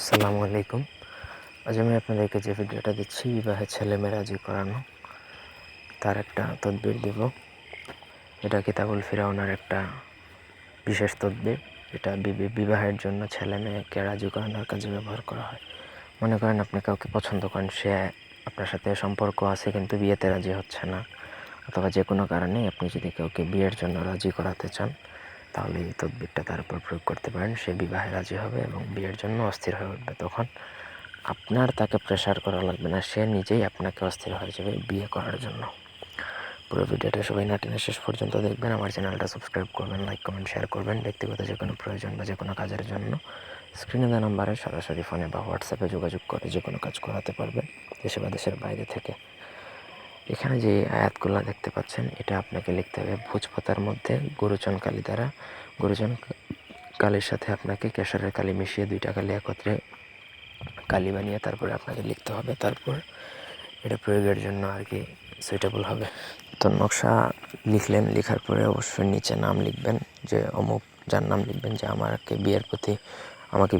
আসসালামু আলাইকুম। আজ আমি আপনাদেরকে যে ভিডিওটা দিচ্ছি বিবাহে ছেলেমেয়ে রাজি করানো তার একটা তদবির দিব। এটা কিতাবুল ফিরাউনের একটা বিশেষ তদবির। এটা বিবাহের জন্য ছেলে মেয়েকে রাজি করানোর কাজে ব্যবহার করা হয়। মনে করেন আপনি কাউকে পছন্দ করেন, সে আপনার সাথে সম্পর্ক আছে কিন্তু বিয়েতে রাজি হচ্ছে না, অথবা যে কোনো কারণে আপনি যদি কাউকে বিয়ের জন্য রাজি করাতে চান, তাহলে এই তদবিরটা তার উপর প্রয়োগ করতে পারেন। সে বিবাহে রাজি হবে এবং বিয়ের জন্য অস্থির হয়ে উঠবে। তখন আপনার তাকে প্রেশার করা লাগবে না, সে নিজেই আপনাকে অস্থির হয়ে যাবে বিয়ে করার জন্য। পুরো ভিডিওটা সবাই না টেনে শেষ পর্যন্ত দেখবেন। আমার চ্যানেলটা সাবস্ক্রাইব করবেন, লাইক কমেন্ট শেয়ার করবেন। ব্যক্তিগত যে কোনো প্রয়োজন বা যে কোনো কাজের জন্য স্ক্রিনে দেওয়া নাম্বারে সরাসরি ফোনে বা হোয়াটসঅ্যাপে যোগাযোগ করে যে কোনো কাজ করাতে পারবেন, দেশে বা দেশের বাইরে থেকে। এখানে যে আয়াতগুলো দেখতে পাচ্ছেন, এটা আপনাকে লিখতে হবে ভোজপাতার মধ্যে গুরুচন কালি দ্বারা। গুরুচন কালির সাথে আপনাকে কেশরের কালি মিশিয়ে 2টা কালি একত্রে কালি বানিয়ে তারপরে আপনাকে লিখতে হবে। তারপর এটা প্রয়োগের জন্য আর কি সুইটেবল হবে। তো নকশা লিখলেন, লেখার পরে অবশ্যই নিচে নাম লিখবেন, যে অমুক, যার নাম লিখবেন যে আমাকে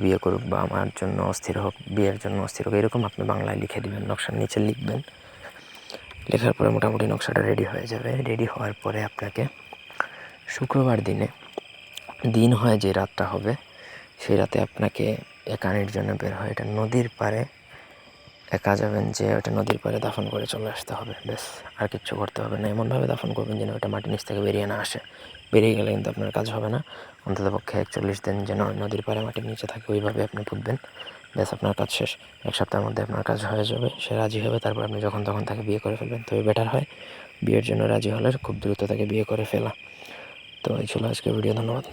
বিয়ে করুক বা আমার জন্য অস্থির হোক, বিয়ের জন্য অস্থির হোক, এরকম আপনি বাংলায় লিখে দিবেন, নকশার নিচে লিখবেন। লেখার পরে মোটামুটি নকশাটা রেডি হয়ে যাবে। রেডি হওয়ার পরে আপনাকে শুক্রবার দিন হয় যে রাতটা হবে, সেই রাতে আপনাকে একানির জন্য বের হয় এটা নদীর পাড়ে একা যাবেন, যে ওটা নদীর পাড়ে দাফন করে চলে আসতে হবে। ব্যাস, আর কিচ্ছু করতে হবে না। এমনভাবে দাফন করবেন যেন ওটা মাটির নিচ থেকে বেরিয়ে না আসে। বেরিয়ে গেলে কিন্তু আপনার কাজ হবে না। অন্ততপক্ষে 41 দিন যেন নদীর পাড়ে মাটির নিচে থাকে, ওইভাবে আপনি পুঁতবেন। ব্যাস, আপনার কাজ শেষ। 1 সপ্তাহের মধ্যে আপনার কাজ হয়ে যাবে, সে রাজি হবে। তারপর আপনি যখন তখন তাকে বিয়ে করে ফেলবেন। তবে বেটার হয় বিয়ের জন্য রাজি হলে খুব দ্রুত তাকে বিয়ে করে ফেলা। তো এই ছিল আজকের ভিডিও। ধন্যবাদ।